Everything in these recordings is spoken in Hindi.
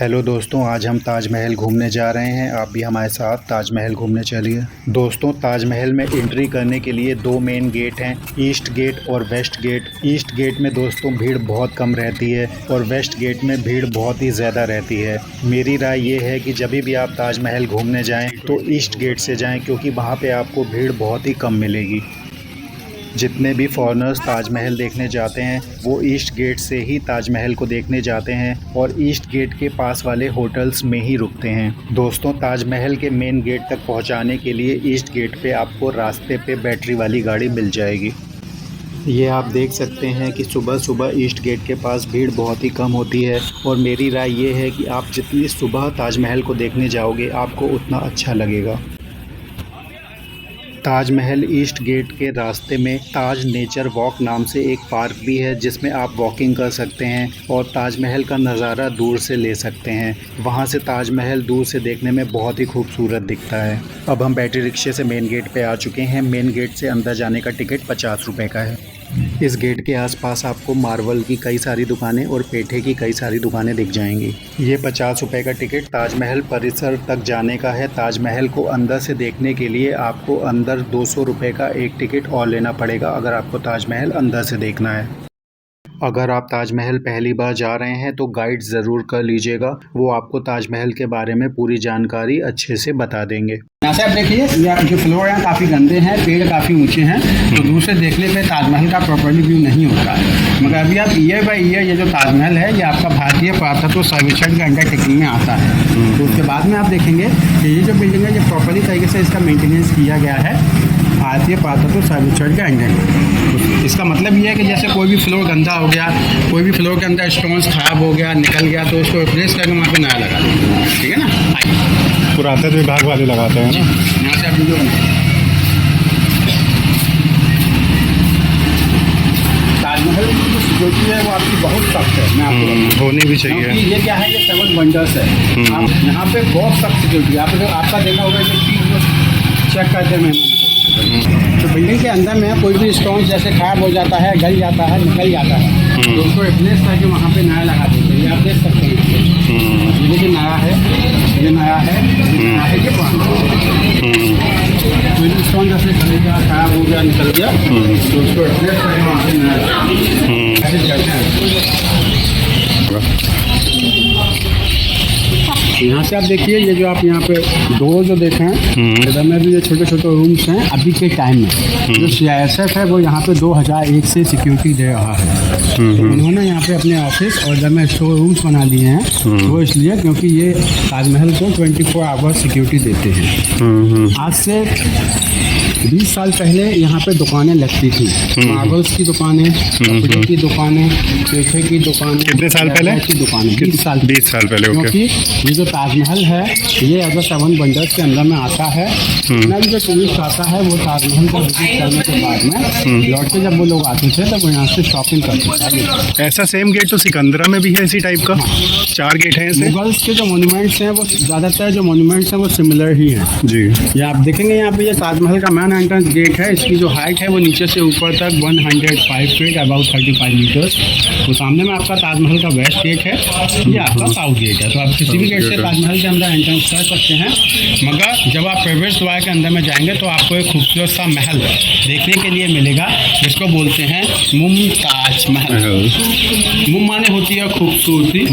हेलो दोस्तों, आज हम ताजमहल घूमने जा रहे हैं। आप भी हमारे साथ ताजमहल घूमने चलिए। दोस्तों, ताजमहल में एंट्री करने के लिए दो मेन गेट हैं, ईस्ट गेट और वेस्ट गेट। ईस्ट गेट में दोस्तों भीड़ बहुत कम रहती है और वेस्ट गेट में भीड़ बहुत ही ज़्यादा रहती है। मेरी राय ये है कि जब भी आप ताजमहल घूमने जाएं तो ईस्ट गेट से जाएं, क्योंकि वहाँ पे आपको भीड़ बहुत ही कम मिलेगी। जितने भी फॉरेनर्स ताजमहल देखने जाते हैं वो ईस्ट गेट से ही ताजमहल को देखने जाते हैं और ईस्ट गेट के पास वाले होटल्स में ही रुकते हैं। दोस्तों, ताजमहल के मेन गेट तक पहुंचाने के लिए ईस्ट गेट पे आपको रास्ते पे बैटरी वाली गाड़ी मिल जाएगी। ये आप देख सकते हैं कि सुबह सुबह ईस्ट गेट के पास भीड़ बहुत ही कम होती है और मेरी राय ये है कि आप जितनी सुबह ताजमहल को देखने जाओगे आपको उतना अच्छा लगेगा। ताजमहल ईस्ट गेट के रास्ते में ताज नेचर वॉक नाम से एक पार्क भी है, जिसमें आप वॉकिंग कर सकते हैं और ताजमहल का नज़ारा दूर से ले सकते हैं। वहां से ताजमहल दूर से देखने में बहुत ही खूबसूरत दिखता है। अब हम बैटरी रिक्शे से मेन गेट पे आ चुके हैं। मेन गेट से अंदर जाने का टिकट 50 रुपये का है। इस गेट के आसपास आपको मार्बल की कई सारी दुकानें और पेठे की कई सारी दुकानें दिख जाएंगी। ये 50 रुपये का टिकट ताजमहल परिसर तक जाने का है। ताजमहल को अंदर से देखने के लिए आपको अंदर 200 रुपये का एक टिकट और लेना पड़ेगा, अगर आपको ताजमहल अंदर से देखना है। अगर आप ताजमहल पहली बार जा रहे हैं तो गाइड ज़रूर कर लीजिएगा, वो आपको ताजमहल के बारे में पूरी जानकारी अच्छे से बता देंगे। यहाँ से आप देखिए, ये जो फ्लोर हैं काफ़ी गंदे हैं, पेड़ काफ़ी ऊंचे हैं, तो दूर से देखने पे ताजमहल का प्रॉपर्ली व्यू नहीं होता है। मगर अभी आप ईयर बाई ईयर ये जो ताजमहल है ये आपका भारतीय पुरातत्व सर्वेक्षण के अंडरटेकिंग में आता है। तो उसके बाद में आप देखेंगे कि ये जो बिल्डिंग है ये प्रॉपर्ली तरीके से इसका मेंटेनेंस किया गया है भारतीय पुरातत्व सर्वेक्षण के अंडर में। इसका मतलब ये है कि जैसे कोई भी फ्लोर गंदा हो गया, कोई भी फ्लोर के अंदर स्टोन्स खराब हो गया, निकल गया, तो उसको रिप्लेस करके वहाँ पे नया लगा देंगे। ठीक है ना, आइए। पुरातत्व विभाग वाले लगाते हैं ना। यहाँ से आप वीडियो ताजमहल की जो सिक्योरिटी है वो आपकी बहुत सख्त है। मैं आपको होनी भी चाहिए, क्योंकि ये क्या है, ये 7 वंडर्स है। आप यहाँ पे बहुत सख्त सिक्योरिटी है। आपका देखा होगा कि चेक करते हैं तो बिल्डिंग के अंदर में कोई भी स्टोन जैसे खराब हो जाता है, गल जाता है, निकल जाता है, तो उसको रिप्लेस करके वहाँ पे नया लगा देते हैं। ये आप देख सकते हैं, ये नया है, ये नया है, ये नया है, ये पुराना है। कोई भी स्टोन जैसे गल गया, खराब हो गया, निकल गया, तो उसको रिप्लेस करके वहाँ पे नया ऐसे करते हैं। यहाँ से आप देखिए, ये जो आप यहाँ पे डोर जो देखे हैं, इधर में भी ये छोटे छोटे रूम्स हैं। अभी के टाइम में जो CISF है वो यहाँ पे 2001 से सिक्योरिटी दे रहा है। तो उन्होंने यहाँ पे अपने ऑफिस और इधर में स्टोर रूम्स बना दिए हैं। वो इसलिए क्योंकि ये ताजमहल को 24 आवर सिक्योरिटी देते हैं। आज से 20 साल पहले यहाँ पे दुकानें लगती थी, मार्बल्स की दुकानें, कपड़े की दुकानें, पेठे की दुकानें। कितने साल पहले की दुकानें? 20 साल पहले। क्योंकि ये जो ताजमहल है ये अगर 7 वंडर्स के अंदर में आता है। ना भी जो टूरिस्ट आता है वो ताजमहल का विजिट करने के बाद में लौट के जब वो लोग आते थे तब वो यहाँ से शॉपिंग करते थे। ऐसा सेम गेट तो सिकंदरा में भी है, इसी टाइप का। 4 गेट हैं ऐसे। मुगल्स के जो मोन्यूमेंट्स हैं वो ज़्यादातर जो मोन्यूमेंट्स हैं वो सिमिलर ही हैं जी। ये आप देखेंगे यहाँ पे, ये ताजमहल का मेन एंट्रेंस गेट है। इसकी जो हाइट है वो नीचे से ऊपर तक 105 फीट, अबाउट 35 मीटर्स। तो सामने में आपका ताजमहल का वेस्ट गेट है, ये आपका साउथ गेट है। तो आप किसी भी गेट से ताजमहल के अंदर एंट्रेंस कर सकते हैं। मगर जब आप प्रवेश द्वार के अंदर में जाएंगे तो आपको एक खूबसूरत सा महल देखने के लिए मिलेगा, जिसको बोलते हैं मुमताज महल। मुम माने होती है खूबसूरती,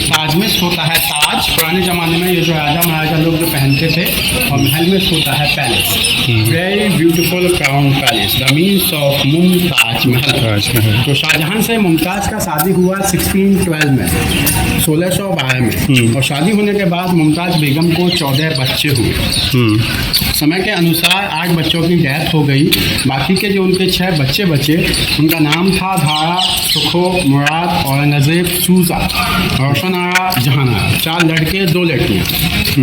ताज में होता है ताज। पुराने ज़माने में ये जो राजा महाराजा लोग जो पहनते थे, और महल में होता है palace. Very beautiful crown palace, the means of Mumtaz Mahal. तो शाहजहां से मुमताज़ का शादी हुआ 1612 में, 1612 में। और शादी होने के बाद मुमताज़ बेगम को 14 बच्चे हुए। समय के अनुसार 8 बच्चों की डेथ हो गई। बाकी के जो उनके 6 बच्चे बचे, उनका नाम था धारा, सुखो, मुराद, औरंगजेब, सूजा, रोशन आरा, जहान आरा। 4 लड़के 2 लड़कियाँ।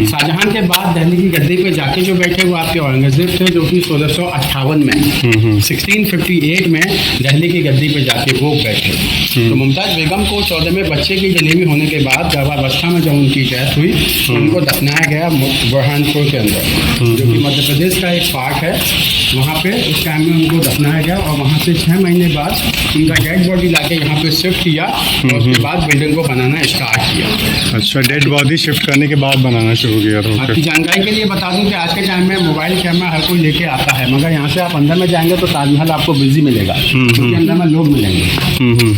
शाहजहां के बाद दिल्ली की गद्दी पे जाके जो बैठे वो आपके औरंगजेब थे, जो कि 1658 में 1658 में दिल्ली की गद्दी पे जाके वो बैठे। तो मुमताज़ बेगम को 14वें बच्चे की डिलीवरी होने के बाद गर्भावस्था में जब उनकी डेथ हुई तो उनको दफनाया गया बुरहानपुर के अंदर, जो कि मध्य प्रदेश का एक पार्ट है। वहाँ पे उस टाइम में उनको दफनाया गया और वहाँ से 6 महीने बाद उनका डेड बॉडी लाके यहाँ पे शिफ्ट किया और उसके बाद बिल्डिंग को बनाना स्टार्ट किया। अच्छा, डेड बॉडी शिफ्ट करने के बाद बनाना शुरू किया था। आपकी जानकारी के लिए बता दूं कि आज के टाइम में मोबाइल कैमरा हर कोई लेके आता है, मगर यहाँ से आप अंदर में जाएंगे तो ताजमहल आपको बिजी मिलेगा, क्योंकि अंदर में लोग मिलेंगे।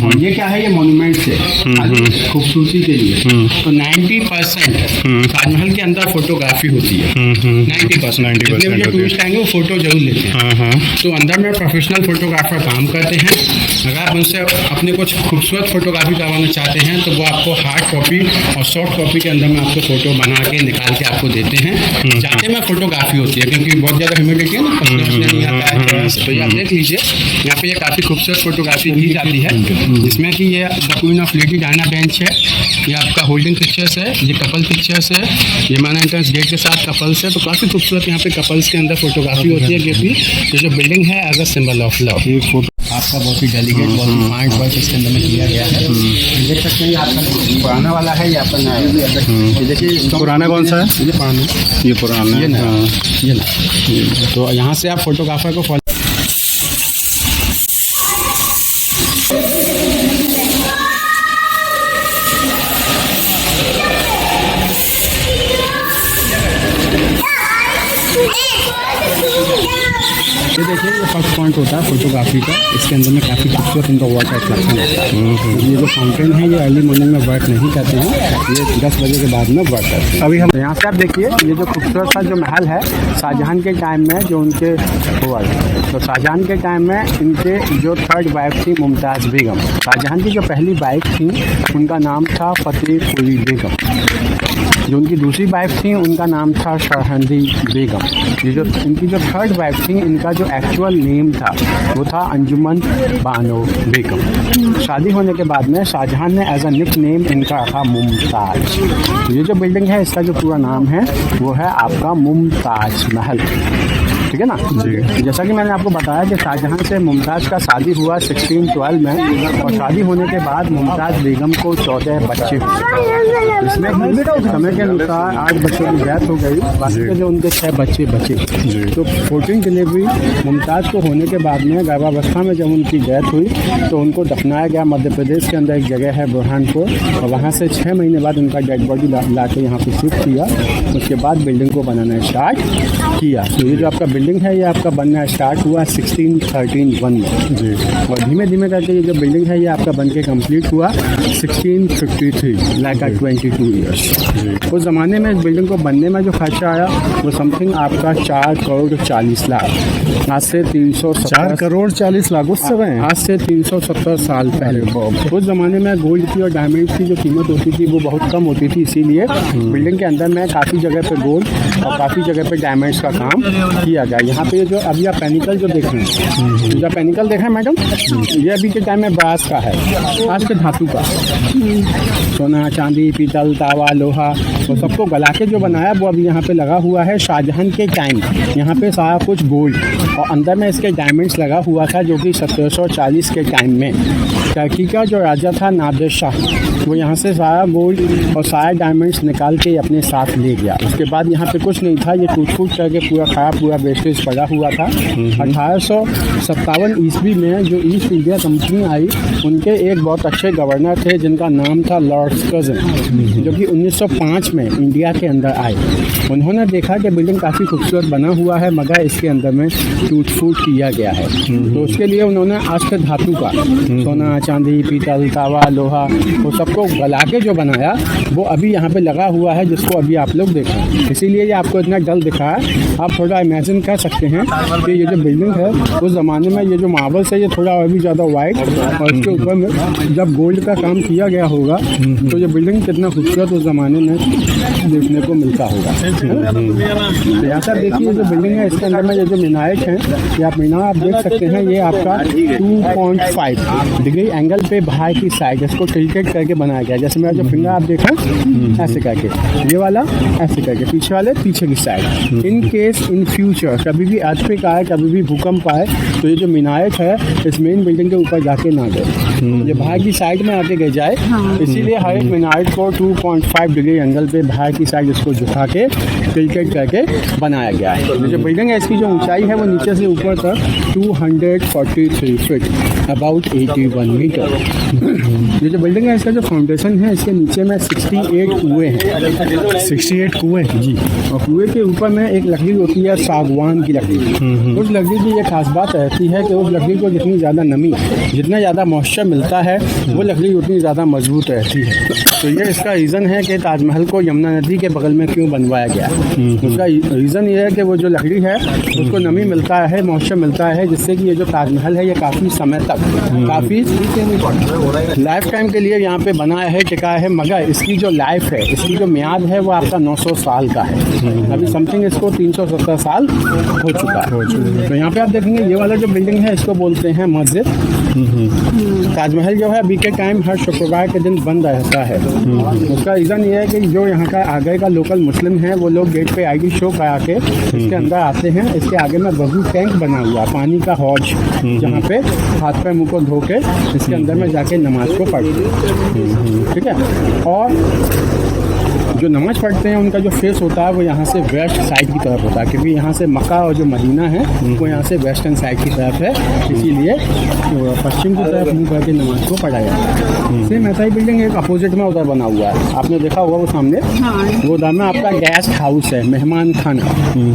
और ये क्या है, ये मोन्यूमेंट है खूबसूरती के लिए। तो 90% ताजमहल के अंदर फोटोग्राफी होती है। 90% जितने भी जो टूरिस्ट आएंगे वो फोटो जरूर लेते हैं। तो अंदर में प्रोफेशनल फोटोग्राफर काम करते हैं। अगर आप उनसे अपने कुछ खूबसूरत फोटोग्राफी करवाना चाहते हैं तो वो आपको हार्ड कॉपी और सॉफ्ट कॉपी के अंदर में आपको फोटो बना के निकाल के आपको देते हैं। जाते में फोटोग्राफी होती है, क्योंकि बहुत ज़्यादा ह्यूमिडिटी है ना, पसीना नहीं आता है। तो ये आप देख लीजिए, यहाँ पे ये काफ़ी खूबसूरत फोटोग्राफी की जाती है, जिसमें कि ये the queen of lady Diana bench है, ये आपका होल्डिंग पिक्चर्स है, ये कपल पिक्चर्स है, ये मैन एंट्रेंस गेट के साथ कपल्स है। तो काफ़ी खूबसूरत यहाँ पे कपल्स के अंदर फोटोग्राफी होती है, क्योंकि ये जो बिल्डिंग है as a symbol of love. ये फोटो आपका बहुत ही डेलिकेट, बहुत ही फाइन वर्क इसके अंदर में किया गया है। देख सकते हैं, ये आपका पुराना वाला है, ये आपका नया है। ये देखिए, पुराना कौन सा है? ये पुराना, ये पुराना, ये नया, ये नया। तो यहाँ से आप फोटोग्राफर को फॉलो ये देखिए, ये फर्स्ट पॉइंट होता है फोटोग्राफी का। इसके अंदर में काफ़ी खूबसूरत इनका वाटर कलेक्शन होता है। ये जो फाउंटेन है ये अर्ली मॉर्निंग में वर्क नहीं करते हैं, ये 10 बजे के बाद में वर्क करते हैं। अभी हम यहाँ से आप देखिए, ये जो खूबसूरत सा जो महल है शाहजहां के टाइम में जो उनके हुआ है। तो शाहजहां के टाइम में इनके जो थर्ड वाइफ थी मुमताज़ बेगम, शाहजहां की जो पहली वाइफ थी उनका नाम था फतेह कुली बेगम। जो उनकी दूसरी वाइफ थी उनका नाम था सरहंदी बेगम। ये जो इनकी जो थर्ड वाइफ थी इनका जो एक्चुअल नेम था वो था अंजुमन बानो बेगम। शादी होने के बाद में शाहजहां ने एज अ निक नेम इनका रखा मुमताज़। ये जो बिल्डिंग है इसका जो पूरा नाम है वो है आपका मुमताज़ महल, ठीक है ना जी। जैसा कि मैंने आपको बताया कि शाहजहां से मुमताज़ का शादी हुआ 1612 में, और शादी होने के बाद मुमताज़ बेगम को 14 बच्चे हुए। इसमें समय के अनुसार 8 बच्चों की डेथ हो गई, बाकी के जो उनके 6 बच्चे बचे। तो 14 डिलीवरी मुमताज़ को होने के बाद में गर्भावस्था में जब उनकी डेथ हुई तो उनको दफनाया गया मध्य प्रदेश के अंदर एक जगह है बुरहानपुर, और वहाँ से 6 महीने बाद उनका डेड बॉडी ला के यहाँ पर शिफ्ट किया। उसके बाद बिल्डिंग को बनाना स्टार्ट किया। तो ये जो आपका बिल्डिंग है ये आपका बनना स्टार्ट हुआ 1613 में जी, और धीमे धीमे करके ये जो बिल्डिंग है ये आपका बन के कम्प्लीट हुआ 1653, लाइक 22 ईयर्स। उस ज़माने में इस बिल्डिंग को बनने में जो खर्चा आया वो समथिंग आपका 4 करोड़ 40 लाख। आज से 4 करोड़ 40 लाख उस समय, आज से 370 साल पहले। उस ज़माने में गोल्ड की और डायमंड की जो कीमत होती थी वो बहुत कम होती थी, इसीलिए बिल्डिंग के अंदर में काफ़ी जगह पे गोल्ड और काफ़ी जगह पे डायमंड्स का काम किया गया। यहाँ पे जो अभी आप पेनिकल जो देख रहे हैं, जो पेनिकल देखा है मैडम, ये अभी के टाइम में ब्रास का है, आज के धातु का। सोना, चांदी, पीतल, तावा, लोहा वो सबको गला के जो बनाया वो अभी यहाँ पे लगा हुआ है। शाहजहां के टाइम यहाँ पे सारा कुछ गोल्ड और अंदर में इसके डायमंड्स लगा हुआ था, जो कि 1740 के टाइम में टर्की का जो राजा था नादिर शाह, वो यहाँ से सारा गोल्ड और सारे डायमंड्स निकाल के अपने साथ ले गया। उसके बाद यहाँ पे कुछ नहीं था, ये टूट फूट करके पूरा खराब, पूरा वेस्टेज पड़ा हुआ था। 1857 ईस्वी में जो ईस्ट इंडिया कंपनी आई, उनके एक बहुत अच्छे गवर्नर थे जिनका नाम था लॉर्ड कर्जन, जो कि 1905 में इंडिया के अंदर आए। उन्होंने देखा कि बिल्डिंग काफ़ी खूबसूरत बना हुआ है मगर इसके अंदर में टूट फूट किया गया है, तो उसके लिए उन्होंने अष्ट धातु का सोना, चांदी, पीतल, तावा, लोहा वो सबको गला के जो बनाया वो अभी यहाँ पे लगा हुआ है, जिसको अभी आप लोग देखें। इसीलिए ये आपको इतना डल दिखा है। आप थोड़ा इमेजिन कर सकते हैं कि ये जो बिल्डिंग है उस ज़माने में ये जो मार्बल्स है ये थोड़ा और भी ज़्यादा वाइट, और इसके ऊपर में जब गोल्ड का काम किया गया होगा तो ये बिल्डिंग कितना खूबसूरत उस ज़माने में देखने को मिलता होगा। तो यहाँ पर देखिए, ये जो बिल्डिंग है इसके अंदर में ये जो मीनारेट हैं, ये आप मीनार आप देख सकते हैं, ये आपका 2.5 डिग्री एंगल पे बाहर की साइड इसको टिल्टेड करके बनाया गया। जैसे मेरा जो फिंगर आप देखें ऐसे करके, ये वाला ऐसे करके, पीछे वाले पीछे की side. In case in future कभी भी अर्थक्वेक आए, कभी भी भूकंप आए, तो ये जो मीनारेट है इस मेन बिल्डिंग के ऊपर जाके ना गए, ये बाहर की साइड में आके गए जाए। इसीलिए हर एक मीनारेट को 2.5 डिग्री एंगल पे बाहर की साइड इसको झुका के टिल्टेड करके बनाया गया है। जो बिल्डिंग है इसकी जो ऊंचाई है वो नीचे से ऊपर तक 243 फीट अबाउट 81 मीटर। ये जो बिल्डिंग है इसका जो फाउंडेशन है इसके नीचे में 68 कुएँ हैं। 68 कुएँ जी, और कुएँ के ऊपर में एक लकड़ी होती है सागवान की लकड़ी। उस लकड़ी की ये खास बात रहती है कि उस लकड़ी को जितनी ज़्यादा नमी, जितना ज़्यादा मॉइस्चर मिलता है वो लकड़ी उतनी ज़्यादा मजबूत रहती है। तो ये इसका रीज़न है कि ताजमहल को यमुना नदी के बगल में क्यों बनवाया गया। उसका रीज़न ये है कि वो जो लकड़ी है उसको नमी मिलता है, मॉइस्चर मिलता है, जिससे कि ये जो ताजमहल है ये काफ़ी समय तक, काफ़ी लाइफ टाइम के लिए यहाँ पे बना है, टिका है। मगर इसकी जो लाइफ है, इसकी जो म्याद है वो आपका 900 साल का है। अभी समथिंग इसको 370 साल हो चुका है। तो यहाँ पे आप देखेंगे ये वाला जो बिल्डिंग है इसको बोलते हैं मस्जिद। ताजमहल जो है अभी के टाइम हर शुक्रवार के दिन बंद रहता है। उसका रीज़न ये है कि जो यहाँ का आगे का लोकल मुस्लिम है वो लोग गेट पे आईडी शो करा के इसके अंदर आते हैं। इसके आगे में वजू टैंक बना हुआ, पानी का हौज, जहाँ पे हाथ पैर मुँह को धो के इसके अंदर में जाके नमाज को पढ़ते हैं। ठीक है, और जो नमाज पढ़ते हैं उनका जो फेस होता है वो यहाँ से वेस्ट साइड की तरफ होता है, क्योंकि यहाँ से मक्का और जो मदीना है वो यहाँ से वेस्टर्न साइड की तरफ है, इसीलिए पश्चिम की तरफ मुँह करके नमाज को पढ़ा जाता है। सेम ऐसा ही बिल्डिंग एक अपोजिट में उधर बना हुआ है, आपने देखा होगा वो सामने, वो उधर में आपका गेस्ट हाउस है, मेहमान खाना।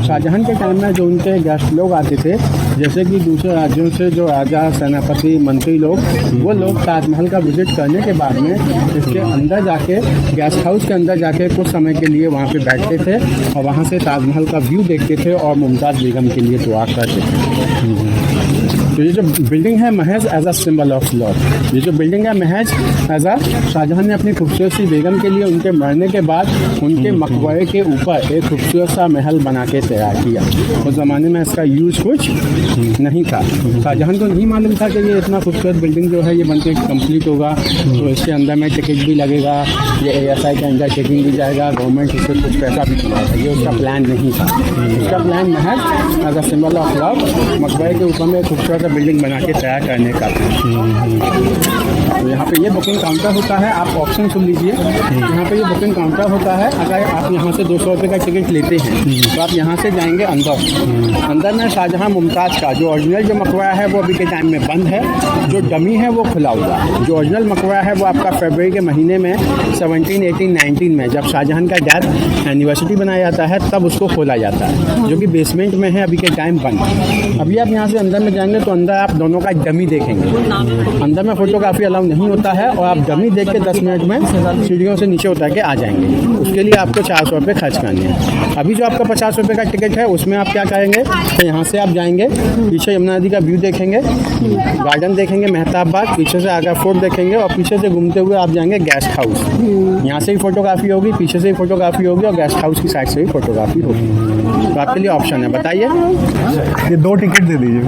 शाहजहां के टाइम में जो उनके गेस्ट लोग आते थे, जैसे कि दूसरे राज्यों से जो राजा, सेनापति, मंत्री लोग, वो लोग ताजमहल का विजिट करने के बाद में इसके अंदर जाके, गेस्ट हाउस के अंदर जाके कुछ समय के लिए वहाँ पे बैठते थे और वहाँ से ताजमहल का व्यू देखते थे और मुमताज़ बेगम के लिए दुआ करते थे। तो ये जो बिल्डिंग है महज as a symbol of love, ये जो बिल्डिंग है महज एज अ शाहजहां ने अपनी खूबसूरत सी बेगम के लिए उनके मरने के बाद उनके मकबरे के ऊपर एक खूबसूरत सा महल बना के तैयार किया। उस ज़माने में इसका यूज़ कुछ नहीं था। शाहजहां को नहीं मालूम था कि ये इतना खूबसूरत बिल्डिंग जो है ये बन के कम्प्लीट होगा, तो इसके अंदर में टिकट भी लगेगा, ये ASI के अंदर चेकिंग भी जाएगा, गवर्नमेंट इससे कुछ पैसा भी कमाएगा, ये उसका प्लान नहीं था। उसका प्लान महज as a symbol of love मकबरे के ऊपर में खूबसूरत बिल्डिंग बना के तैयार करने का। तो यहाँ पे ये बुकिंग काउंटर होता है, आप ऑप्शन सुन लीजिए। यहाँ पे ये बुकिंग काउंटर होता है, अगर आप यहाँ से 200 रुपये का टिकट लेते हैं तो आप यहाँ से जाएंगे अंदर में शाहजहां मुमताज़ का जो ओरिजिनल जो मकबरा है वो अभी के टाइम में बंद है, जो डमी है वो खुला हुआ है। जो ओरिजिनल मकबरा है वो आपका फरवरी के महीने में 17, 18, 19 में जब शाहजहां का डेथ एनिवर्सरी बनाया जाता है तब उसको खोला जाता है, जो कि बेसमेंट में है, अभी के टाइम बंद। अभी आप यहाँ से अंदर में जाएंगे तो अंदर आप दोनों का डमी देखेंगे। अंदर में फोटोग्राफी अलाउ नहीं होता है और आप डमी देख के 10 मिनट में सीढ़ियों से नीचे उतर के आ जाएंगे। उसके लिए आपको 400 रुपये खर्च करने हैं। अभी जो आपका 50 रुपये का टिकट है उसमें आप क्या करेंगे, तो यहाँ से आप जाएंगे, पीछे यमुना नदी का व्यू देखेंगे, गार्डन देखेंगे मेहताबाद, पीछे से आगरा फोर्ट देखेंगे और पीछे से घूमते हुए आप जाएंगे गेस्ट हाउस। यहाँ से भी फोटोग्राफी होगी, पीछे से भी फोटोग्राफी होगी और गेस्ट हाउस की साइड से भी फोटोग्राफी होगी। तो आपके लिए ऑप्शन है, बताइए। ये 2 टिकट दे दीजिए।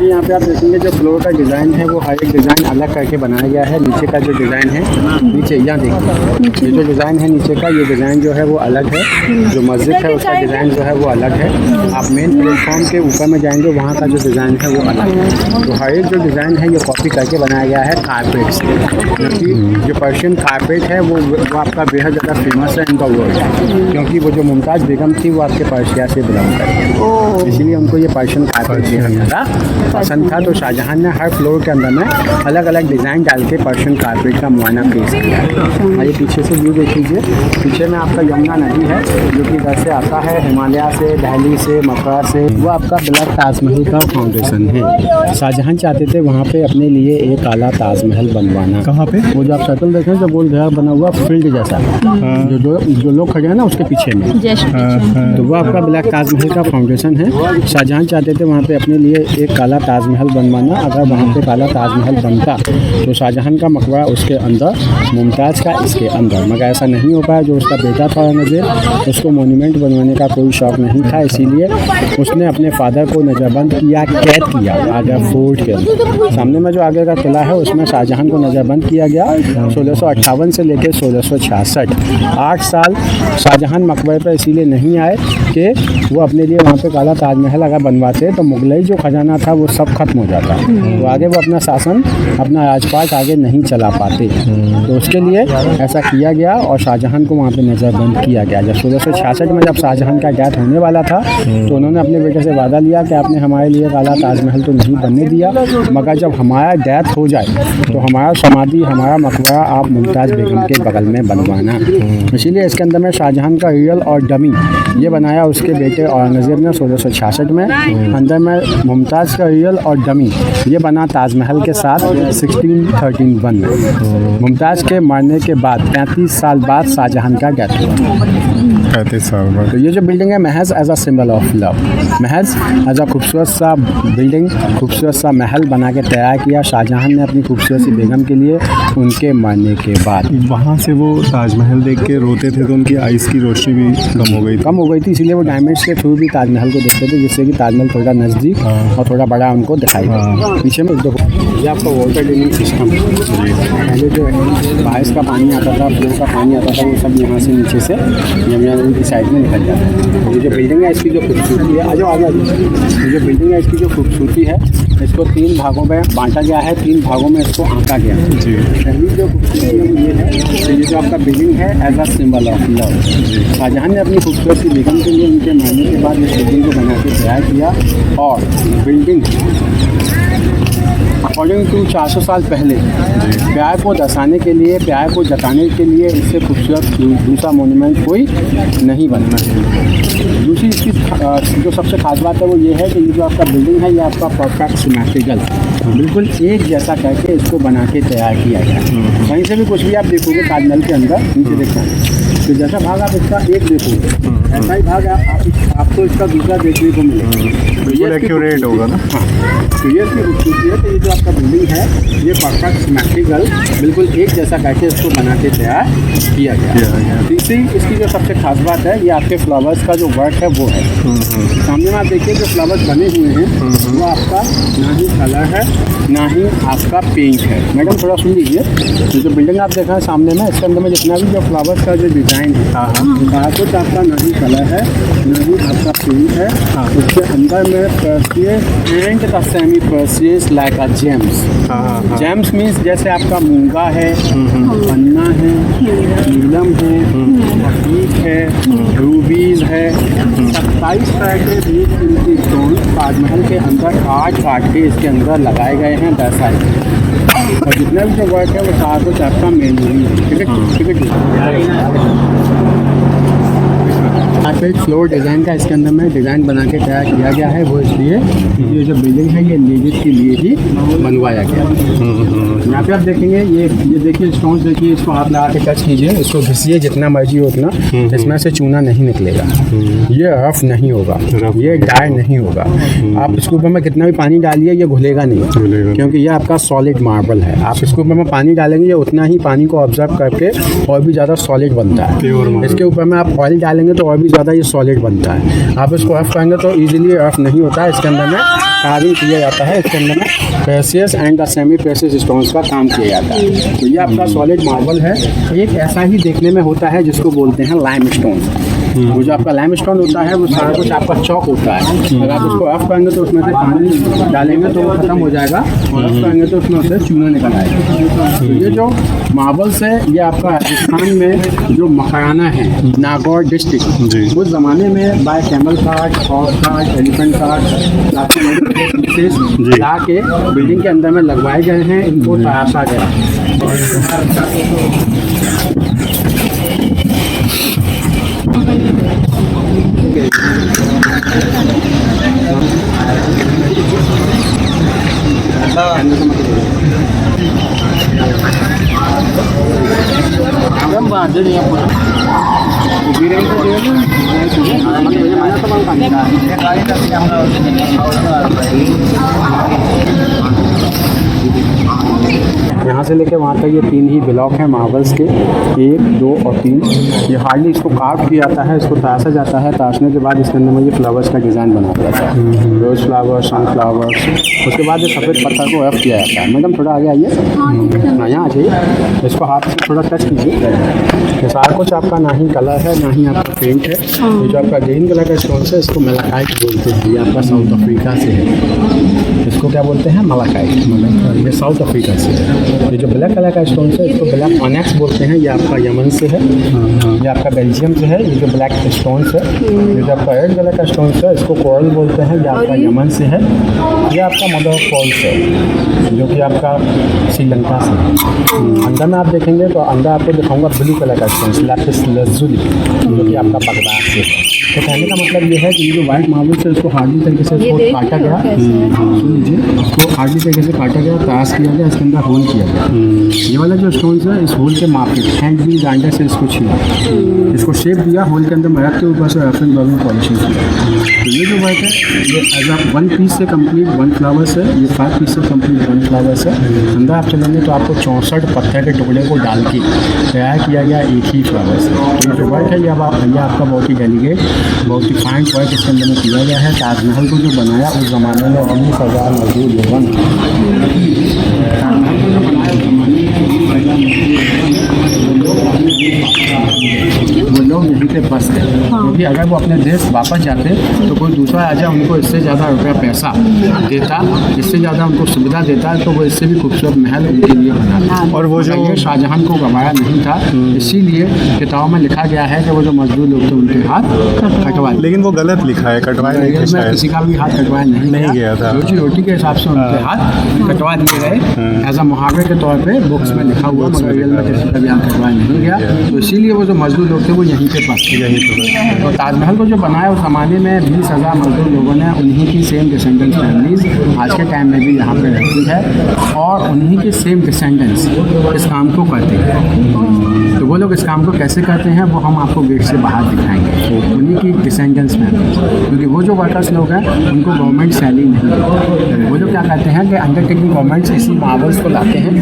यहाँ पे आप देखेंगे जो फ्लोर का डिज़ाइन है वो हर एक डिज़ाइन अलग करके बनाया गया है। नीचे का जो डिज़ाइन है, नीचे यहाँ देखिए, ये जो डिज़ाइन है नीचे का, ये डिज़ाइन जो है वो अलग है। जो मस्जिद है उसका डिज़ाइन जो है वो अलग है। आप मेन प्लेटफॉर्म के ऊपर में जाएंगे, वहाँ का जो डिज़ाइन है वो अलग है। तो हर एक जो डिज़ाइन है ये कॉपी करके बनाया गया है कारपेट से, क्योंकि जो पर्शियन कारपेट है वो आपका बेहद ज़्यादा फेमस है इन द वर्ल्ड, क्योंकि वो जो मुमताज़ बेगम थी वो आपके पर्शिया से बिलोंग करती है, इसीलिए उनको ये पर्शियन कारपेट ज़्यादा पसंद था। तो शाहजहां ने हर फ्लोर के अंदर में अलग अलग डिज़ाइन डाल के पर्शियन कारपेट का मुआयना पेश किया है। आइए पीछे से व्यू देख लीजिए। पीछे में आपका यमुना नदी है जो कि इधर से आता है, हिमालय से, दिल्ली से, मक्का से। वो आपका ब्लैक ताजमहल का फाउंडेशन है। शाहजहां चाहते थे वहाँ पे अपने लिए एक काला ताजमहल बनवाना। कहाँ पे? वो जो आप सर्कल देखें जो गोल घेरा बना हुआ फील्ड जैसा, जो लोग खड़े हैं ना उसके पीछे में, तो वो आपका ब्लैक ताजमहल का फाउंडेशन है। शाहजहां चाहते थे वहाँ पे अपने लिए एक काला ताजमहल बनवाना। अगर वहाँ पे काला ताजमहल बनता तो शाहजहां का मकबरा उसके अंदर, मुमताज़ का इसके अंदर, मगर ऐसा नहीं हो पाया। जो उसका बेटा था औरंगज़ेब, उसको मोन्यूमेंट बनवाने का कोई शौक़ नहीं था, इसीलिए उसने अपने फादर को नज़रबंद किया, कैद किया आगरा फोर्ट के अंदर। सामने में जो आगे का किला है उसमें शाहजहां को नज़रबंद किया गया 1658 से लेकर 1666। 8 साल शाहजहां मकबरे पर इसीलिए नहीं आए कि वो अपने लिए वहाँ पे काला ताजमहल अगर बनवाते तो मुगलई जो खजाना था वो सब खत्म हो जाता, तो आगे वो अपना शासन, अपना राजपाट आगे नहीं चला पाते। तो उसके लिए ऐसा किया गया और शाहजहां को वहाँ पे नज़रबंद किया गया। जब 1666 में जब शाहजहां का डेथ होने वाला था तो उन्होंने अपने बेटे से वादा लिया कि आपने हमारे लिए काला ताजमहल तो नहीं बनने दिया, मगर जब हमारा डेथ हो जाए तो हमारा समाधि, हमारा मकबरा आप मुमताज़ बेगम के बगल में बनवाना। इसीलिए इसके अंदर में शाहजहां का रियल और डमी ये बनाया उसके बेटे औरंगज़ेब ने 1666 में। अंदर में मुमताज़ का रियल और डमी ये बना ताजमहल के साथ 1631 में। मुमताज़ के मरने के बाद 35 साल बाद शाहजहां का डेथ हुआ। 35 साल बाद। तो ये जो बिल्डिंग है महज as a symbol of love, महज एज अ खूबसूरत सा बिल्डिंग, खूबसूरत सा महल बना के तैयार किया शाहजहां ने अपनी खूबसूरत सी बेगम के लिए उनके मरने के बाद। वहाँ से वो ताजमहल देख के रोते थे तो उनकी आइज़ की रोशनी भी कम हो गई थी, इसीलिए वो डायमंड्स के थ्रू भी ताजमहल को देखते थे, जिससे कि ताजमहल थोड़ा नज़दीक और थोड़ा बड़ा उनको दिखाई दे। पीछे में देखो ये आपका वाटर ड्रेनिंग सिस्टम, पहले जो बारिश का पानी आता था, फ्लो का पानी आता था, वो सब यहाँ से नीचे से यमुना नदी की साइड में निकल जाता है। ये जो बिल्डिंग है इसकी जो खूबसूरती है, आगे ये जो बिल्डिंग है इसकी जो खूबसूरती है, इसको 3 भागों में बांटा गया है, 3 भागों में इसको आंका गया है। पहली जो खूबसूरती है वो ये है, तो ये जो आपका बिल्डिंग है as a symbol of love, Shahjahan ने अपनी खूबसूरत सी बेगम के लिए उनके मरने के बाद इस बिल्डिंग को बना के तैयार किया। और बिल्डिंग अकॉर्डिंग टू 400 साल पहले प्यार को दर्शाने के लिए, प्यार को जताने के लिए इससे खूबसूरत दूसरा मोन्यूमेंट कोई नहीं बनना है। दूसरी इसकी जो सबसे खास बात है वो ये है कि ये जो आपका बिल्डिंग है ये आपका परफेक्ट सिमेट्रिकल, बिल्कुल एक जैसा करके इसको बना के तैयार किया गया। कहीं से भी कुछ भी आप देखोगे ताजमहल के अंदर नीचे देखना, तो जैसा भाग आप इसका एक देखोगे ऐसा ही भाग आपको इसका दूसरा देखने को मिलेगा। बिल्कुल एक्यूरेट होगा ना। हाँ, तो ये इसकी खूबसूरती है कि ये जो आपका बिल्डिंग है ये परफेक्ट सिमेट्रिकल, बिल्कुल एक जैसा करके इसको बना के तैयार किया गया। तीसरी इसकी जो सबसे खास बात है ये आपके फ्लावर्स का जो वर्क है वो है। सामने में आप देखिए जो फ्लावर्स बने हुए हैं वो आपका ना ही कलर है ना ही आपका पेंट है। मैडम थोड़ा सुन लीजिए, तो जो बिल्डिंग आप देख रहे हैं सामने में इसके अंदर में जितना भी जो फ्लावर्स का जो डिज़ाइन है सारा कुछ आपका ना ही कलर है ना ही आपका पेंट है। उसके अंदर में Perseus and the semi Perseus like a James. James means जैसे आपका मूंगा है, पन्ना है, नीलम है, अकीक है, रूबीज है, 27 तरह के बीच कीमती स्टोन ताजमहल के अंदर 8 के इसके अंदर लगाए गए हैं, दर्शाए गए। और जितना भी जो वर्क है वो सारा कुछ आपका मैनुअली आपका एक फ्लोर डिज़ाइन का इसके अंदर में डिज़ाइन बना के तैयार किया गया है। वो इसलिए ये जो बिल्डिंग है ये लेडीज़ के लिए ही बनवाया गया है। यहाँ पे आप देखेंगे ये देखिए स्टोन्स, देखिए इसको हाथ लगा के टच कीजिए, इसको घिसिए जितना मर्जी हो उतना, इसमें से चूना नहीं निकलेगा, ये रफ नहीं होगा, ये डाई नहीं होगा। आप इसके ऊपर में कितना भी पानी डालिए ये घुलेगा नहीं, क्योंकि ये आपका सॉलिड मार्बल है। आप इसके ऊपर में पानी डालेंगे ये उतना ही पानी को ऑब्जर्व करके और भी ज़्यादा सॉलिड बनता है। इसके ऊपर में आप ऑयल डालेंगे तो और भी ज़्यादा ये सॉलिड बनता है। आप इसको रफ करेंगे तो इजीली रफ नहीं होता है। इसके अंदर में कार्विंग किया जाता है, इसके अंदर में precious and the semi precious stones का काम किया जाता है। तो ये आपका सॉलिड मार्बल है, एक ऐसा ही देखने में होता है जिसको बोलते हैं लाइम स्टोन। वो जो आपका लाइम स्टोन होता है वो सारा कुछ आपका चौक होता है। अगर आप उसको रफ करेंगे तो उसमें से पानी डालेंगे तो वो ख़त्म हो जाएगा, और रफ करेंगे तो उसमें से चूना निकल आएगा। तो ये जो मार्बल्स है ये आपका राजस्थान में जो मकराना है, नागौर डिस्ट्रिक्ट, उस ज़माने में by camel cart, horse cart, elephant cart ला के बिल्डिंग के अंदर में लगवाए गए हैं, इनको तराशा गया। यहाँ से से लेकर वहाँ तक ये 3 ही ब्लॉक हैं मार्बल्स के, 1, 2 और 3। ये हार्डली इसको कार्व किया जाता है, इसको तराशा जाता है। तराशने के बाद इसके अंदर में ये फ्लावर्स का डिज़ाइन बना जाता है, रोज़ फ्लावर्स, सनफ्लावर्स। उसके बाद ये सफ़ेद पत्थर को रफ किया जाता है। मैडम थोड़ा आगे आइए, हाँ यहाँ आ जाइए। इसको हाथ से थोड़ा टच कीजिए। ये सारा कुछ आपका ना ही कलर है ना ही आपका पेंट है। ये जो आपका ग्रीन कलर का स्टोन है इसको मेलाकाइट बोलते हैं। ये आपका साउथ अफ्रीका से है। इसको क्या बोलते हैं? मलाकाइट। ये साउथ अफ्रीका से है। ये जो ब्लैक कलर का स्टोन है इसको ब्लैक ऑनेक्स बोलते हैं। ये आपका यमन से है। ये आपका बेल्जियम से है। ये जो ब्लैक स्टोन है, ये जो आपका रेड कलर का स्टोन है इसको कोरल बोलते हैं। ये आपका यमन से है। ये आपका मदर ऑफ पर्ल है जो कि आपका श्रीलंका से है। अंदर में आप देखेंगे तो अंदर आपको दिखाऊंगा ब्लू कलर का स्टोन लैपिस लजुली जो कि आपका बगदाद से है। तो कहने का मतलब ये है कि ये जो वाइट मार्बल से उसको हार्डली तरीके से इसको काटा गया, सुन लीजिए, इसको हार्डली तरीके से काटा गया, तराश किया गया, इसके अंदर होल किया गया। ये वाला जो स्टोन है इस होल के मापे हैंड व्हील ग्राइंडर से इसको छीना, इसको शेप दिया, होल के अंदर मरक के ऊपर से रेफरेंस बॉल में पॉलिशिंग किया। तो ये जो वर्क है ये एज आ 1 पीस से कंप्लीट 1 फ्लावर्स है। ये 5 पीस से कंप्लीट 1 फ्लावर्स है। अंदर आप चलेंगे तो आपको 64 पत्थर के टुकड़े को डाल के तैयार किया गया एक ही फ्लावर्स है। तो ये जो वर्क है ये आपका बहुत ही डेलीकेट, बहुत ही फाइन वर्क इसके अंदर में किया गया है। ताजमहल को जो बनाया उस ज़माने में 19,000 मजदूर लोगों वो लोग यहीं पे बस थे, क्योंकि अगर वो अपने देश वापस जाते तो कोई दूसरा राजा उनको इससे ज़्यादा रुपया पैसा देता, इससे ज़्यादा उनको सुविधा देता, तो वो इससे भी खूबसूरत महल उनके लिए बनाता। और वो जो ये शाहजहां को गंवाया नहीं था, इसीलिए किताबों में लिखा गया है कि वो जो मजदूर लोग थे उनके हाथ कटवाए। लेकिन वो गलत लिखा है, कटवाए नहीं थे शायद। किसी का भी हाथ कटवाया नहीं गया था। रोजी रोटी के हिसाब से उनके हाथ कटवा दिए गए एज अ मुहावरे के तौर पे बुक्स में लिखा हुआ, मगर रियल में किसी का भी हाथ कटवाया नहीं गया। तो इसीलिए वो जो मजदूर लोग थे वो यहीं पे फंस गए। और ताजमहल को जो बनाया उस ज़माने में 20,000 मजदूर लोगों ने, उन्हीं की सेम डिसेंडेंट्स फैमिलीज आज के टाइम में भी यहाँ पे रहती है और उन्हीं के सेम डिसेंडेंट्स इस काम को करते हैं। तो वो लोग इस काम को कैसे करते हैं वो हम आपको गेट से बाहर दिखाएंगे। उन्हीं की डिसेंडेंट्स फैमिलीज, क्योंकि वो जो वर्कर्स लोग हैं उनको गवर्नमेंट सैलरी नहीं देती। वो लोग क्या करते हैं कि अंडरटेकिंग गवर्नमेंट्स इसी मार्बल्स को लाते हैं,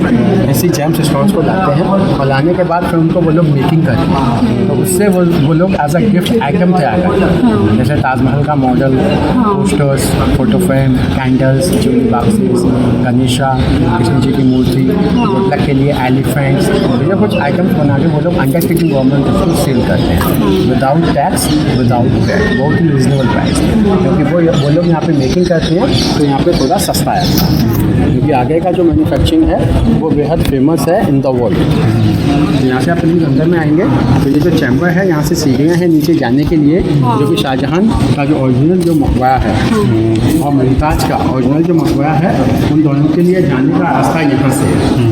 ऐसी जेम्स स्टोन्स को लाते हैं और लाने के बाद फिर उनको वो लोग मेकिंग करते हैं। तो उससे वो लोग एज अ गिफ्ट आइटम तैयार करते हैं, जैसे ताजमहल का model, posters, photo frame, candles, jewellery boxes, Ganesha, Krishna ji की मूर्ति, गुडलक के लिए एलिफेंट्स, ये कुछ आइटम्स बना के वो लोग अंडरटेकिंग गवर्नमेंट उसको सेल करते हैं विदाउट टैक्स, विदाउट वेट, बहुत ही रीजनेबल प्राइस, क्योंकि वो लोग यहाँ पे मेकिंग करते हैं तो यहाँ पे थोड़ा सस्ता है, क्योंकि आगे का जो मैन्युफैक्चरिंग है वो बेहद फेमस है इन द वर्ल्ड। यहाँ से आप प्लीज़ अंदर में आएंगे तो ये जो चैम्बर है यहाँ से सीढ़ियाँ हैं नीचे जाने के लिए, जो कि शाहजहां का जो ओरिजिनल जो मकबरा है और मुमताज़ का ओरिजिनल जो मकबरा है उन दोनों के लिए जाने का रास्ता यहाँ से है।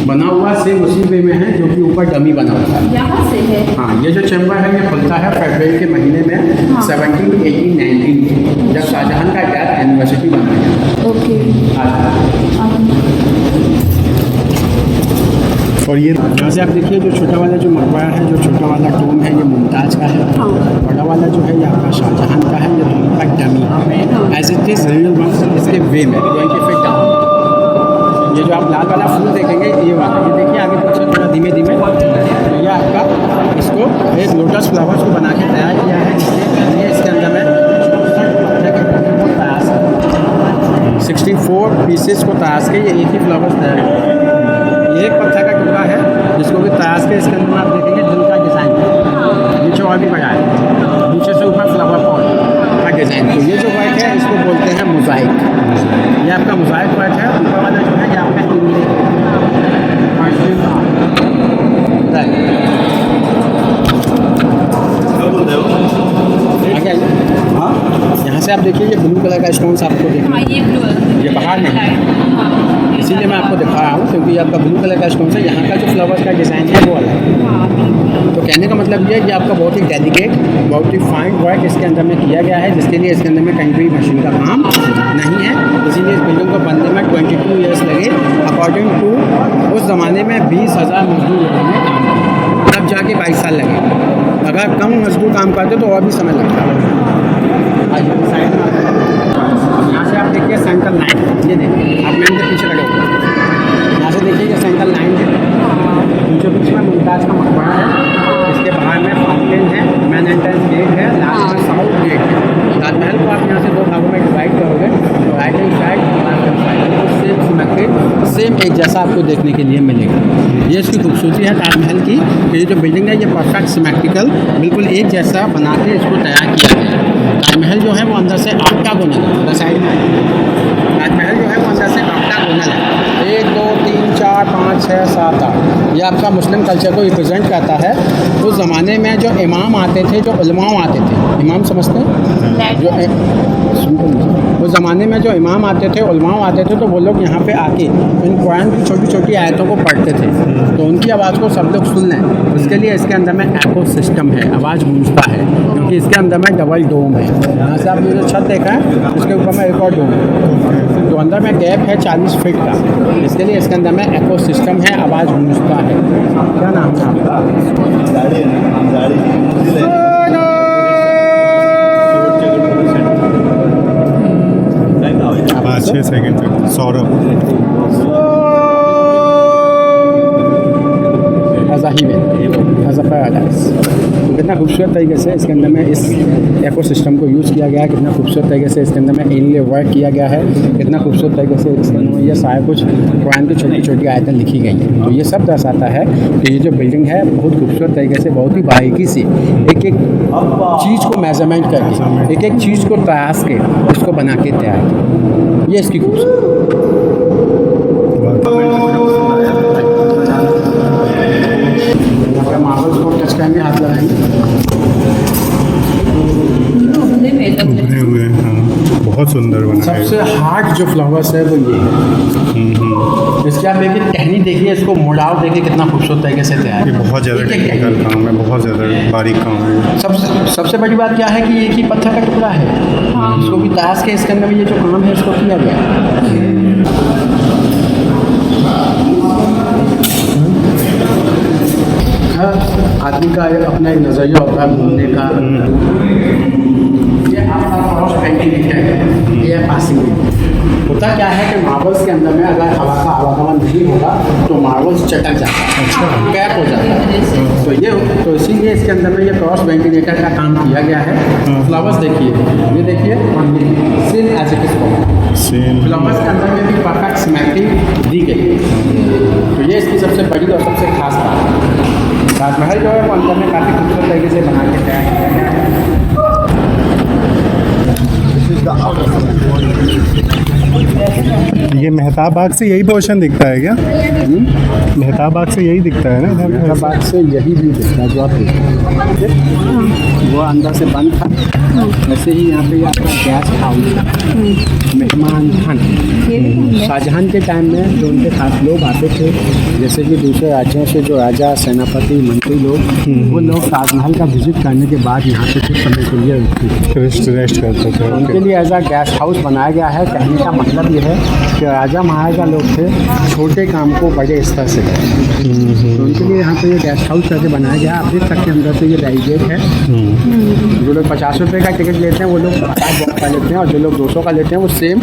बना हुआ सेम उसी वे में है जो कि ऊपर डमी बना हुआ है, यहाँ से है। हाँ, ये जो चैम्बर है ये खुलता है फरवरी के महीने में 1718-19 जब शाहजहां का डेथ एनिवर्सरी बनाया। ओके। और ये यहाँ से आप देखिए जो छोटा वाला जो मकबरा है, जो छोटा वाला टोम है ये मुमताज़ का है, बड़ा वाला जो है ये आपका शाहजहां का है, ये दोनों का डमी है as it is real one इसके वे में फिट डाउन। ये जो आप लाल वाला फूल देखेंगे ये वाला, ये देखिए आगे पीछे थोड़ा धीमे धीमे, ये आपका इसको एक लोटस फ्लावर्स को बना के तैयार किया है, जिसके इसके अंदर में 64 पीसेस को तराश के ये एक ही फ्लावर्स तैयार है। ये एक पत्थर का टुकड़ा है जिसको भी तराश के इसके अंदर आप देखेंगे दिल का डिज़ाइन, नीचे और भी बड़ा है, नीचे से ऊपर फ्लावर पॉट का डिज़ाइन। तो ये जो वर्क है इसको बोलते हैं मोज़ाइक। ये आपका मोज़ाइक वर्क है। ऊपर वाला जो है ये आपका हाँ, यहाँ से आप देखिए ये ब्लू कलर का स्टोन्स आपको देखिए, ये बाहर नहीं, इसीलिए मैं आपको दिखा रहा हूँ क्योंकि आपका ब्लू कलर का स्टोन है। यहाँ का जो फ्लावर्स का डिज़ाइन है वो अलग है। तो कहने का मतलब ये है कि आपका बहुत ही डेलिकेट, बहुत ही फाइन वर्क इसके अंदर में किया गया है, जिसके लिए इसके अंदर में कहीं भी मशीन का काम नहीं है। इसीलिए इस बिल्डिंग को बनने में 22 ईयर्स लगे। अकॉर्डिंग टू उस ज़माने में 20,000 मजदूर लोगों ने काम किया, तब जाके 22 साल लगे। अगर कम मजदूर काम करते तो और भी समय लगता है। यहाँ से आप देखिए सेंट्रल लाइन, ये देखिए आप मैम के पीछे लगे हुए, यहाँ से देखिए ये सेंट्रल लाइन में मुमताज़ का मकबरा है, इसके बाहर में फाउंटेन है, मेन एंट्रेंस गेट है, लास्ट में साउथ गेट है। ताजमहल को आप यहाँ से दो भागों में डिवाइड करोगे तो right hand side left hand side तो सेम सिमेट्रिक सेम एक जैसा आपको देखने के लिए मिलेगा। ये इसकी खूबसूरती है ताजमहल की कि ये जो बिल्डिंग है ये परफेक्ट सिमेट्रिकल बिल्कुल एक जैसा बना के इसको तैयार किया गया है। ताजमहल जो है वो अंदर से ऑक्टागोनल है, साइड में ताजमहल जो है वो अंदर से ऑक्टागोनल है। 1 2 3 4 5 6 7 8 ये आपका मुस्लिम कल्चर को रिप्रेजेंट करता है। उस ज़माने में जो इमाम आते थे, जो उलमा आते थे, इमाम समझते हैं जो उस ज़माने में जो इमाम आते थे, उलमा आते थे, तो वो लोग यहाँ पे आके इन कुरान की छोटी छोटी आयतों को पढ़ते थे, तो उनकी आवाज़ को सब लोग सुन लें। उसके लिए इसके अंदर में एको सिस्टम है, आवाज़ गूंजता है, क्योंकि इसके अंदर में डबल डोम है। यहाँ से आप ये जो छत देखा है उसके ऊपर में एक और डोम है, तो अंदर में गैप है 40 फीट का। इसके लिए इसके अंदर में एको सिस्टम है, आवाज़ गूंजता है। क्या नाम है आपका? 5-6 सेकंड तक सौरभ एज अ पैराडाइज। तो कितना खूबसूरत तरीके से इसके अंदर में इस एको सिस्टम को यूज़ किया गया है, कितना खूबसूरत तरीके से इसके अंदर में इनले वर्क किया गया है, कितना खूबसूरत तरीके से इसके अंदर में ये सारा कुछ कुरान की छोटी छोटी आयतें लिखी गई हैं। तो ये सब दर्शाता है कि ये जो बिल्डिंग है बहुत खूबसूरत तरीके से, बहुत ही बारीकी से एक एक चीज़ को मेजरमेंट करके, एक एक चीज़ को तराश के उसको बना के तैयार किया। ये इसकी खूबसूरती। मार्बल्स को टच करेंगे, हाथ लगाएंगे, उभरे हुए हैं। हाँ, बहुत सुंदर बना है। सबसे हार्ड जो फ्लावर्स है वो ये है। इसके आप देखिए टहनी देखिए, इसको मुड़ाव देखिए कितना खूबसूरत तरीके से तैयार ये है। बहुत ज़्यादा टेक्निकल काम है, बहुत ज़्यादा बारीक काम है। सबसे बड़ी बात क्या है कि एक ही पत्थर का टुकड़ा है, इसको भी ताश के इसके अंदर में ये जो काम है इसको किया गया है। आदमी का अपना एक नज़रिया होता है घूमने का। ये आपका क्रॉस वेंटिलेटर है, ये पासिंग होता क्या है कि मार्बल्स के अंदर में अगर हवा का आवागमन नहीं होगा तो मार्बल्स चटक जाता है, अच्छा कैप हो जाता है। तो ये तो इसीलिए इसके अंदर में ये क्रॉस वेंटिलेटर का काम किया गया है। फ्लावर्स देखिए, ये देखिए same as it is, flowers के अंदर में भी परफेक्ट सिमेट्री दी गई। तो ये इसकी सबसे बड़ी और सबसे खास बात है। ताजमहल जो है वो अंदर में काफ़ी खूबसूरत तरीके से बना के तैयार किया गया है। ये मेहताब बाग से यही पोर्शन दिखता है क्या? मेहताब बाग से यही दिखता है ना? मेहताब बाग से यही व्यू दिखता है जो आप देखते हैं। वो अंदर से बंद था, वैसे ही यहाँ पे आपका गेस्ट हाउस, मेहमान खान। शाहजहां के टाइम में जो उनके खास लोग आते थे, जैसे कि दूसरे राज्यों से जो राजा, सेनापति, मंत्री लोग, वो लोग ताजमहल का विजिट करने के बाद यहाँ पे कुछ समय के लिए रेस्ट करते थे। उनके लिए एज अ गेस्ट हाउस बनाया गया है। कहने का मतलब ये है कि राजा महाराजा लोग थे, छोटे काम को बड़े स्तर से करते, तो उनके लिए यहाँ पे ये गेस्ट हाउस करके बनाया गया। आप देख सकते हैं अंदर से ये बैरिकेड है। जो लोग 50 रुपये का टिकट लेते हैं वो लोग 50 बॉक्स का लेते हैं, और जो लोग 200 का लेते हैं वो सेम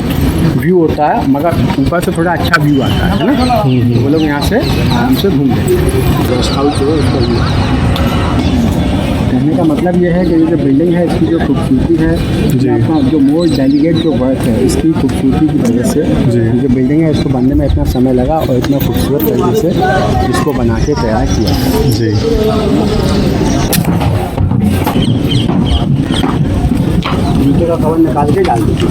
व्यू होता है, मगर ऊपर से थोड़ा अच्छा व्यू आता है ना। तो वो लोग यहाँ से आराम से घूम लेते हैं। गेस्ट हाउस जो है उसका व्यू कहने का मतलब ये है कि ये जो बिल्डिंग है इसकी जो खूबसूरती है, आपका जो मोर डेलीगेट जो वर्क है इसकी खूबसूरती की वजह से ये जो बिल्डिंग है इसको बनने में इतना समय लगा और इतना खूबसूरत तरीके से इसको बना के तैयार किया जी। जूते का कवर निकाल के डाल दीजिए।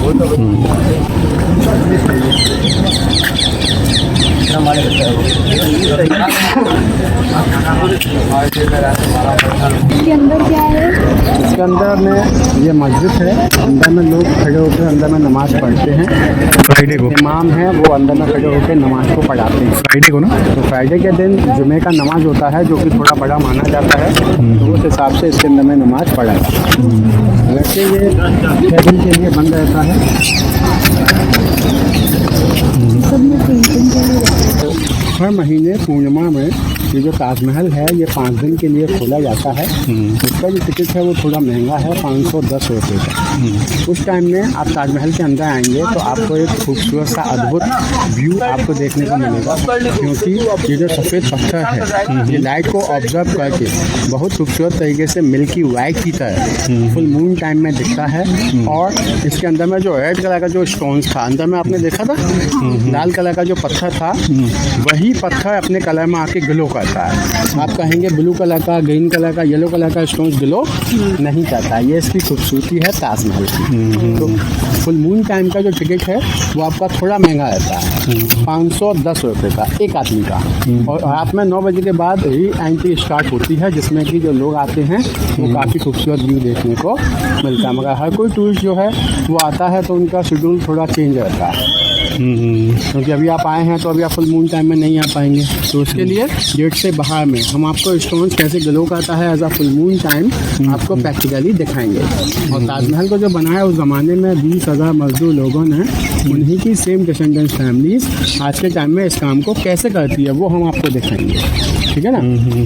इसके अंदर क्या है? इसके अंदर में ये मस्जिद है, अंदर में लोग खड़े होकर अंदर में नमाज़ पढ़ते हैं। फ्राइडे को इमाम है वो अंदर में खड़े होकर नमाज को पढ़ाते हैं। फ्राइडे को ना, तो फ्राइडे के दिन जुमे का नमाज होता है जो कि थोड़ा बड़ा माना जाता है, तो उस हिसाब से इसके अंदर में नमाज पढ़ाई। वैसे ये 6 दिन के लिए बंद रहता है। सब में पेंटिंग के लिए हर महीने पूर्णिमा में ये जो ताजमहल है ये 5 दिन के लिए खोला जाता है। उसका जो टिकट है वो थोड़ा महंगा है, 510 रुपये का। उस टाइम में आप ताजमहल के अंदर आएंगे तो आपको एक खूबसूरत सा अद्भुत व्यू आपको देखने को मिलेगा, क्योंकि ये जो सफ़ेद पत्थर है ये लाइट को ऑब्जर्व करके बहुत खूबसूरत तरीके से मिल्की वाइट की तरह फुल मून टाइम में दिखता है। और इसके अंदर में जो रेड कलर का जो स्टोन्स था अंदर में आपने देखा था, लाल कलर का जो पत्थर था वही पत्थर अपने कलर में आके ग्लो करता है। आप कहेंगे ब्लू कलर का, ग्रीन कलर का, येलो कलर का स्टोन्स ग्लो नहीं करता है। ये इसकी खूबसूरती है ताजमहल की। तो फुल मून टाइम का जो टिकट है वो आपका थोड़ा महंगा रहता है, 510 रुपये का एक आदमी का। और रात में 9 बजे के बाद ही एंट्री स्टार्ट होती है, जिसमें कि जो लोग आते हैं वो काफ़ी खूबसूरत व्यू देखने को मिलता है। मगर हर कोई टूरिस्ट जो है वो आता है तो उनका शेड्यूल थोड़ा चेंज रहता है, क्योंकि अभी आप आए हैं तो अभी आप फुल मून टाइम में नहीं आ पाएंगे। तो उसके लिए गेट से बाहर में हम आपको स्टोन्स कैसे ग्लो करता है as a full moon time आपको प्रैक्टिकली दिखाएंगे। और ताजमहल को जो बनाया उस ज़माने में 20,000 मजदूर लोगों ने, उन्हीं की सेम डिसेंडेंट्स फैमिलीज आज के टाइम में इस काम को कैसे करती है वो हम आपको दिखाएंगे, ठीक है ना।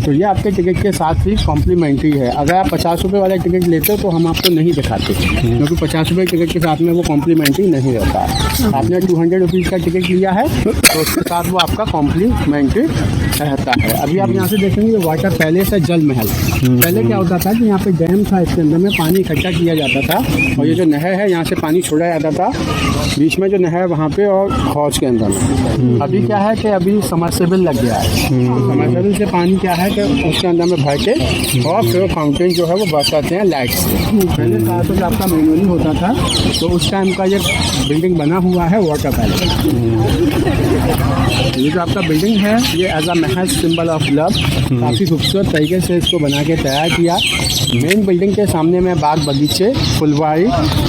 तो ये आपके टिकट के साथ ही कॉम्प्लीमेंट्री है। अगर आप 50 रुपये वाला टिकट लेते हो तो हम आपको नहीं दिखाते, क्योंकि 50 रुपये टिकट के साथ में वो कॉम्प्लीमेंट्री नहीं रहता। आपने 200 रुपीज़ का टिकट लिया है तो उसके साथ वो आपका कॉम्प्लीमेंट्री रहता है। अभी आप यहाँ से देखेंगे वाटर पैलेस है, जल महल। पहले क्या होता था कि यहाँ पे डैम था, इसके अंदर में पानी इकट्ठा किया जाता था और ये जो नहर है यहाँ से पानी छोड़ा जाता था, बीच में जो नहर वहाँ पे और हौज के अंदर में। अभी क्या है कि अभी समरसेबल लग गया है। समरसेबल से पानी क्या है कि उसके अंदर में भर के और फिर फाउंटेन जो है वो बरसाते हैं लाइट से। पहले कहा तो आपका मैनुअली होता था, तो उस टाइम का ये बिल्डिंग बना हुआ है वाटर पैलेस। ये जो आपका बिल्डिंग है ये एज अ महज सिंबल ऑफ लव, काफ़ी खूबसूरत तरीके से इसको बना के तैयार किया। मेन बिल्डिंग के सामने में बाग बगीचे, फुलवारी,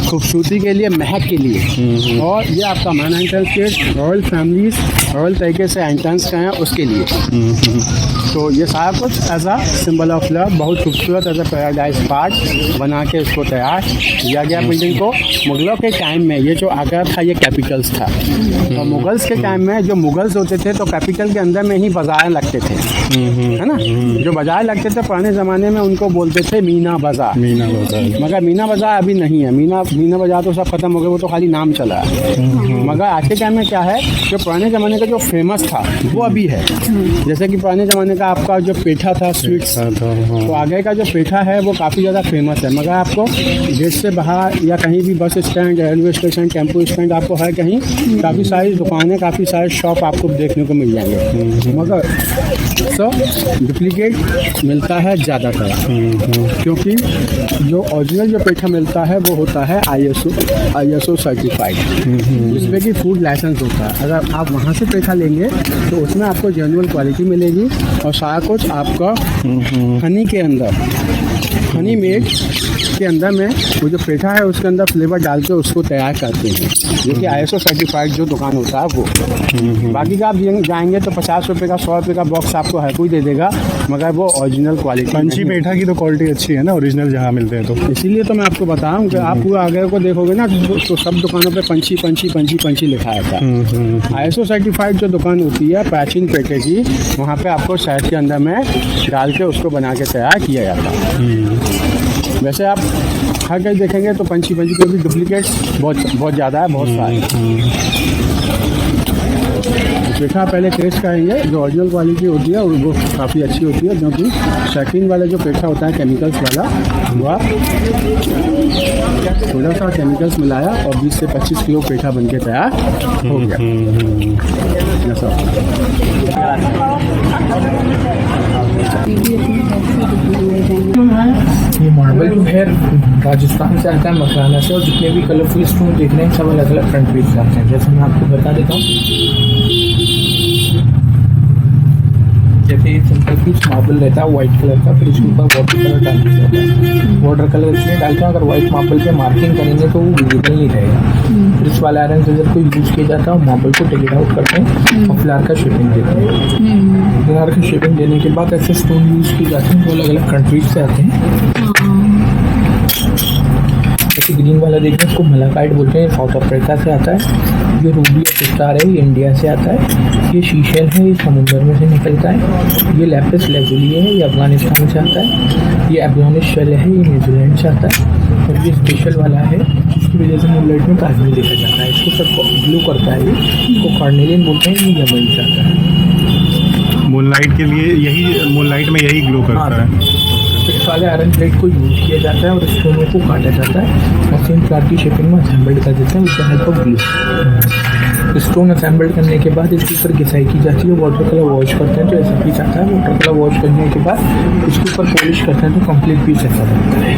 खूबसूरती के लिए, महक के लिए। और ये आपका main entrance gate royal families royal तरीके से एंट्रेंस का है उसके लिए। तो ये सारा कुछ as a symbol of love बहुत खूबसूरत एज अ पैराडाइज पार्ट बना के इसको तैयार किया गया। बिल्डिंग को मुगलों के टाइम में ये जो आगरा था ये कैपिटल्स था, और मुगल्स के टाइम में जो मुगल्स होते थे तो कैपिटल के अंदर में ही बाजार लगते थे, है ना। जो बाजार लगते थे पुराने ज़माने में उनको बोलते थे मीना बाजार। मगर मीना बाजार अभी नहीं है, मीना बाजार तो सब खत्म हो गए, वो तो खाली नाम चला है। मगर आज के टाइम में क्या है, जो पुराने ज़माने का जो फेमस था वो अभी है। जैसे कि पुराने ज़माने का आपका जो पेठा था स्वीट्स, तो आगे का जो पेठा है वो काफ़ी ज़्यादा फेमस है। मगर आपको गेट से बाहर या कहीं भी bus stand, railway station, tempo stand आपको है कहीं काफ़ी सारी दुकानें, काफ़ी सारे शॉप आपको देखने को मिल जाएंगे। मगर डुप्लीकेट मिलता है ज़्यादातर, क्योंकि जो ओरिजिनल जो पेठा मिलता है वो होता है ISO सर्टिफाइड, जिसमें कि फूड लाइसेंस होता है। अगर आप वहाँ से पेठा लेंगे तो उसमें आपको जेन्युइन क्वालिटी मिलेगी और सारा कुछ आपका हनी के अंदर, हनी मेड के अंदर में वो जो पेठा है उसके अंदर फ्लेवर डाल के उसको तैयार करते हैं, जो कि ISO सर्टिफाइड जो दुकान होता है वो। बाकी का आप जाएंगे तो 50 रुपये का, 100 रुपये का बॉक्स आपको हर कोई दे देगा, मगर वो ओरिजिनल क्वालिटी। पंची पेठा की तो क्वालिटी अच्छी है ना, ओरिजिनल जहाँ मिलते हैं तो इसीलिए तो मैं आपको बताऊँ कि आप पूरा आगे को देखोगे ना तो सब दुकानों पे पंची पंची पंची पंची लिखा रहता है। ISO सर्टिफाइड जो दुकान होती है प्राचीन पेठे की, वहाँ पे आपको शहद के अंदर में डाल के उसको बना के तैयार किया जाता है। वैसे आप हर कहीं देखेंगे तो पंची पंची के भी डुप्लीकेट्स बहुत ज़्यादा है, बहुत सारे। पेठा पहले टेस्ट करेंगे, जो ओरिजिनल क्वालिटी होती है वो काफ़ी अच्छी होती है, क्योंकि शैकिंग वाला जो पेठा होता है केमिकल्स वाला, वह थोड़ा सा केमिकल्स मिलाया और 20 से 25 किलो पेठा बन के तैयार हो गया। ये मार्बल जो है राजस्थान से आता है, मकराना से, और जितने भी कलरफुल स्टोन देख रहे हैं सब अलग अलग कंट्रीज से आते हैं। जैसे मैं आपको बता देता हूँ, जैसे ये सिंपल पीस मार्बल रहता है वाइट कलर का, फिर इसके ऊपर वाटर कलर डाल दिया जाता है। वाटर कलर इसलिए डालते हैं अगर वाइट मार्बल पे मार्किंग करेंगे तो वो विजिबल नहीं रहेगा। फिर इस वाले आयरन सीजर को यूज़ किया जाता है, मार्बल को टेक इट आउट करते हैं और फ्लावर का शेपिंग देते हैं। फ्लावर का शेपिंग देने के बाद ऐसे स्टोन यूज़ किए जाते हैं जो अलग अलग कंट्रीज से आते हैं। जैसे ग्रीन वाला देखिए, इसको मलाकाइट बोलते हैं, साउथ अफ्रीका से आता है। ये रूबी स्टार है, ये इंडिया से आता है। ये शीशेल है, ये समुद्र में से निकलता है। ये लैपिस लेजुली है, ये अफगानिस्तान से आता है। ये एब्लोनिश शेल है, ये न्यूजीलैंड से आता है। और ये स्पेशल वाला है, इसकी वजह से मूनलाइट में कार्बन देखा जाता है। इसको सब ब्लू करता है, ये इसको कार्नेलियन बोलते हैं, ये यमन से आता है। मूनलाइट के लिए यही, मूनलाइट में यही ग्लो करता है। इस वाले आयरन प्लेट को यूज किया जाता है और स्टोनों को काटा जाता है और सेम फ्लावर की शेपिंग में असेंबल्ड कर देते हैं with the help of glue. Stone assembled करने के बाद इसके ऊपर घिसाई की जाती है, वाटर कलर वॉश करते हैं तो ऐसा पीस आता है। वाटर कलर वॉश करने के बाद इसके ऊपर पॉलिश करते हैं तो कंप्लीट पीस ऐसा बनता है।